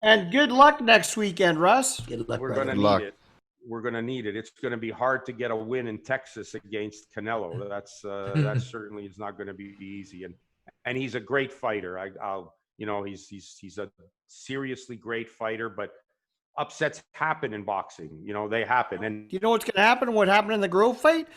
And good luck next weekend, Russ. Good luck, We're brother. going to Good need luck. it. We're going to need it. It's going to be hard to get a win in Texas against Canelo. That certainly is not going to be easy. And he's a great fighter. I'll he's a seriously great fighter. But upsets happen in boxing. They happen. And You know what's going to happen? What happened in the Grove fight?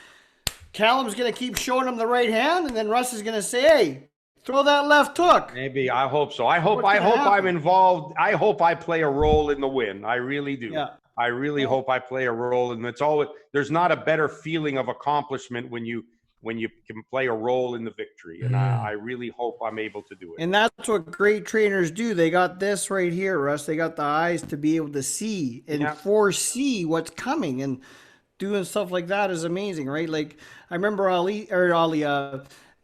Callum's going to keep showing him the right hand, and then Russ is going to say, "Hey, throw that left hook." maybe I hope so. I hope What's gonna I'm happen? involved. I hope I play a role in the win. I really do. Yeah. I really hope I play a role, and it's always there's not a better feeling of accomplishment when you can play a role in the victory, and I really hope I'm able to do it. And that's what great trainers do. They got this right here, Russ. They got the eyes to be able to see and foresee what's coming, and doing stuff like that is amazing, right? Like I remember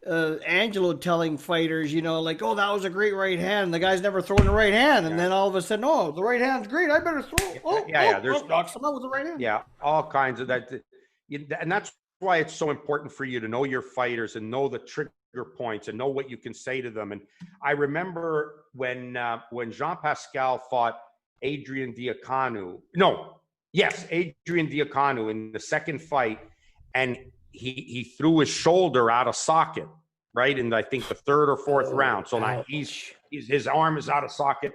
Angelo telling fighters, like, "Oh, that was a great right hand." And the guy's never thrown the right hand, and then all of a sudden, "Oh, the right hand's great. I better throw." There's knocks him out with the right hand. Yeah, all kinds of that, and that's why it's so important for you to know your fighters and know the trigger points and know what you can say to them. And I remember when Jean Pascal fought Adrian Diacanu. Adrian Diacanu in the second fight, and he threw his shoulder out of socket, right? In I think the third or fourth round. So now his arm is out of socket,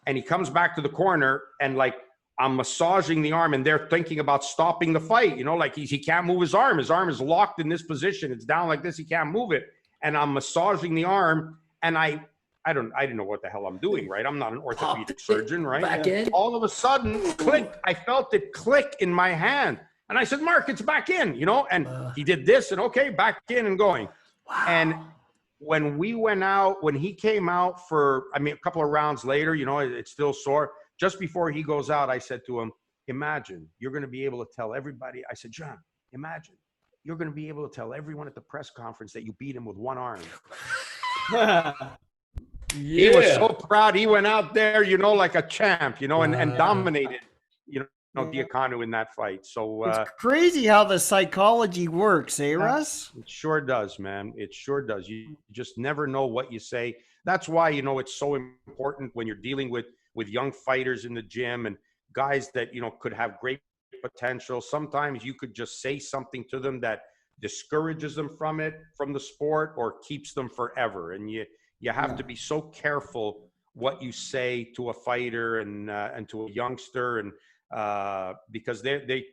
and he comes back to the corner, and like I'm massaging the arm, and they're thinking about stopping the fight. Like he can't move his arm. His arm is locked in this position. It's down like this. He can't move it. And I'm massaging the arm, and I didn't know what the hell I'm doing, right? I'm not an orthopedic surgeon, right? Back in. All of a sudden, click. I felt it click in my hand. And I said, "Mark, it's back in," and he did this, and okay, back in and going. Wow. And when he came out for, a couple of rounds later, it's still sore. Just before he goes out, I said to him, "Imagine you're going to be able to tell everybody." I said, "John, imagine you're going to be able to tell everyone at the press conference that you beat him with one arm." He was so proud. He went out there, like a champ, and dominated, Diacanu in that fight. So it's crazy how the psychology works, Russ? It sure does, man. It sure does. You just never know what you say. That's why, it's so important when you're dealing with young fighters in the gym and guys that, could have great potential. Sometimes you could just say something to them that discourages them from the sport, or keeps them forever. And you have to be so careful what you say to a fighter and to a youngster, and because they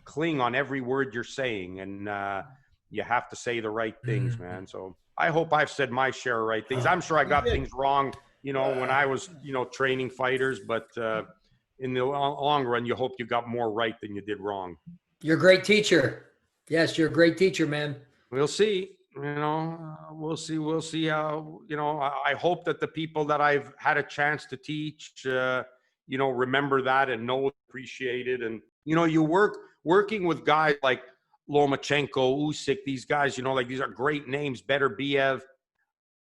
cling on every word you're saying, and you have to say the right things, man. So I hope I've said my share of right things. I'm sure I got things wrong, when I was, training fighters, but in the long run, you hope you got more right than you did wrong. You're a great teacher. Yes, you're a great teacher, man. We'll see. We'll see how, I hope that the people that I've had a chance to teach, remember that and appreciate it. And, you working with guys like Lomachenko, Usyk, these guys, like these are great names, Beterbiev.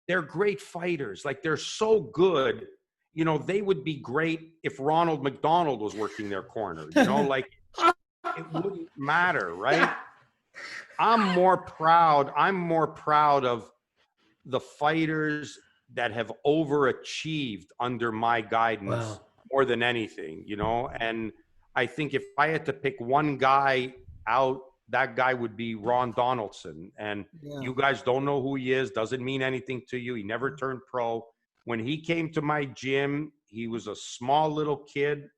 They're great fighters. Like they're so good, they would be great if Ronald McDonald was working their corner, like it wouldn't matter, right? I'm more proud of the fighters that have overachieved under my guidance more than anything, and I think if I had to pick one guy out, that guy would be Ron Donaldson. And you guys don't know who he is, doesn't mean anything to you. He never turned pro. When he came to my gym, he was a small little kid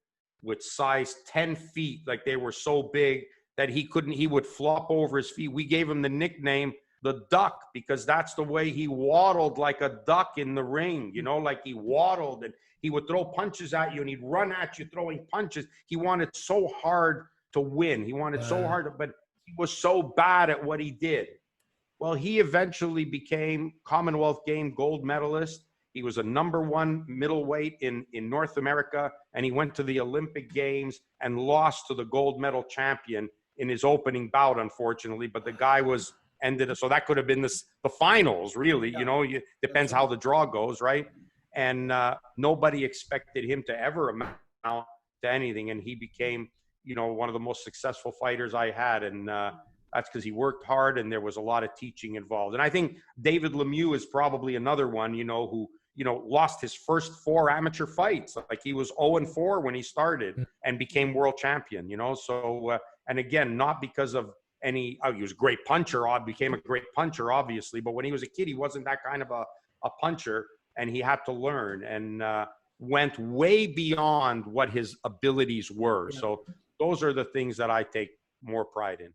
with size 10 feet. Like they were so big that he would flop over his feet. We gave him the nickname, the Duck, because that's the way he waddled, like a duck in the ring, like he waddled, and he would throw punches at you and he'd run at you throwing punches. He wanted so hard to win. He wanted so hard, but he was so bad at what he did. Well, he eventually became Commonwealth Game gold medalist. He was a #1 middleweight in North America, and he went to the Olympic Games and lost to the gold medal champion in his opening bout, unfortunately. But the guy ended, so that could have been the finals, really. Depends how the draw goes, right? And nobody expected him to ever amount to anything, and he became, one of the most successful fighters I had, and that's because he worked hard and there was a lot of teaching involved. And I think David Lemieux is probably another one, who lost his first 4 amateur fights. Like he was 0-4 when he started and became world champion, So, and again, not because of he was a great puncher, became a great puncher, obviously. But when he was a kid, he wasn't that kind of a puncher, and he had to learn and went way beyond what his abilities were. So those are the things that I take more pride in.